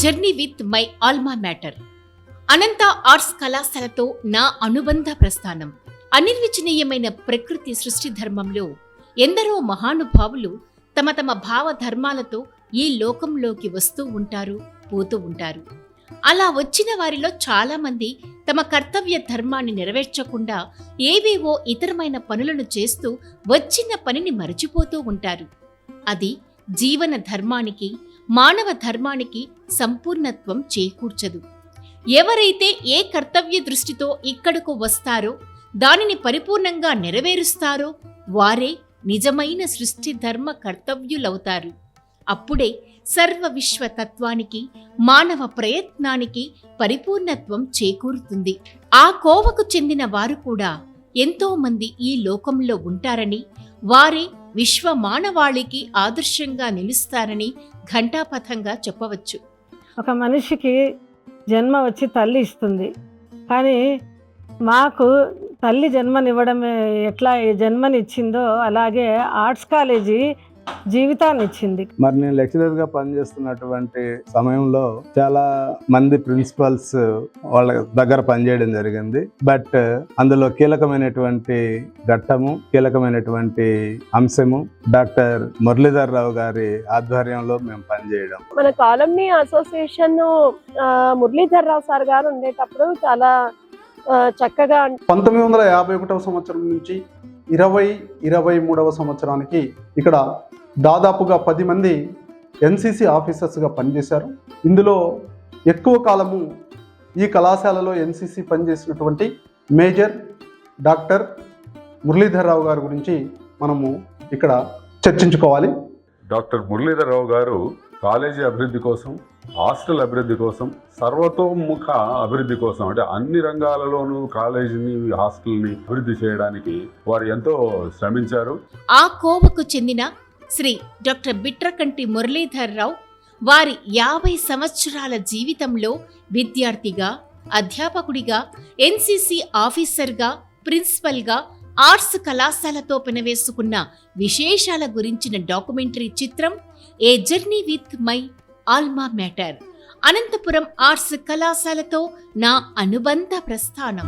Journey with my alma mater. Anantha arts కళాశాలతో నా అనుబంధ ప్రస్థానం. అనిర్వచనీయమైన ప్రకృతి సృష్టి ధర్మంలో ఎందరో మహానుభావులు తమ తమ భావ ధర్మాలతో ఈ లోకంలోకి వస్తూ ఉంటారు, పోతూ ఉంటారు. అలా వచ్చిన వారిలో చాలా మంది తమ కర్తవ్య ధర్మాన్ని నెరవేర్చకుండా ఏవేవో ఇతరమైన పనులను చేస్తూ వచ్చిన పనిని మరచిపోతూ ఉంటారు. అది జీవన ధర్మానికి, మానవ ధర్మానికి సంపూర్ణత్వం చేకూర్చదు. ఎవరైతే ఏ కర్తవ్య దృష్టితో ఇక్కడకు వస్తారో, దానిని పరిపూర్ణంగా నెరవేరుస్తారో వారే నిజమైన సృష్టి ధర్మ కర్తవ్యులవుతారు. అప్పుడే సర్వ విశ్వతత్వానికి, మానవ ప్రయత్నానికి పరిపూర్ణత్వం చేకూరుతుంది. ఆ కోవకు చెందిన వారు కూడా ఎంతో మంది ఈ లోకంలో ఉంటారని, వారే విశ్వ మానవాళికి ఆదర్శంగా నిలుస్తారని ఘంటాపథంగా చెప్పవచ్చు. ఒక మనిషికి జన్మ వచ్చి తల్లి ఇస్తుంది, కానీ మాకు తల్లి జన్మనివ్వడం ఎట్లా జన్మనిచ్చిందో అలాగే ఆర్ట్స్ కాలేజీ జీవితాన్ని ఇచ్చింది. మరి నేను లెక్చరర్గా పనిచేస్తున్నటువంటి సమయంలో చాలా మంది ప్రిన్సిపల్స్ వాళ్ళ దగ్గర పనిచేయడం జరిగింది. బట్ అందులో కీలకమైనటువంటి ఘట్టము, కీలకమైనటువంటి అంశము డాక్టర్ మురళీధర్ రావు గారి ఆధ్వర్యంలో మేము పనిచేయడం. మన కాలమ్నీ అసోసియేషన్ మురళీధర్ రావు సార్ గారు ఉండేటప్పుడు చాలా చక్కగా 1951వ సంవత్సరం నుంచి 2023వ సంవత్సరానికి ఇక్కడ దాదాపుగా 10 మంది ఎన్సిసి ఆఫీసర్స్గా పనిచేశారు. ఇందులో ఎక్కువ కాలము ఈ కళాశాలలో ఎన్సిసి పనిచేసినటువంటి మేజర్ డాక్టర్ మురళీధర్ రావు గారి గురించి మనము ఇక్కడ చర్చించుకోవాలి. డాక్టర్ మురళీధర్ రావు గారు కాలేజీ అభివృద్ధి కోసం, హాస్టల్ అభివృద్ధి కోసం, సర్వతోముఖ అభివృద్ధి కోసం, అంటే అన్ని రంగాలలోనూ కాలేజీని, హాస్టల్ని అభివృద్ధి చేయడానికి వారు ఎంతో శ్రమించారు. ఆ కోవకు చెందిన శ్రీ డాక్టర్ బిట్రకంటి మురళీధర్ రావు వారి 50 సంవత్సరాల జీవితంలో విద్యార్థిగా, అధ్యాపకుడిగా, ఎన్సిసి ఆఫీసర్గా, ప్రిన్సిపల్గా, ఆర్ట్స్ కళాశాలతో పెనవేసుకున్న విశేషాల గురించిన డాక్యుమెంటరీ చిత్రం a journey with my alma mater. Anantapuram arts కళాశాలతో నా అనుబంధ ప్రస్థానం.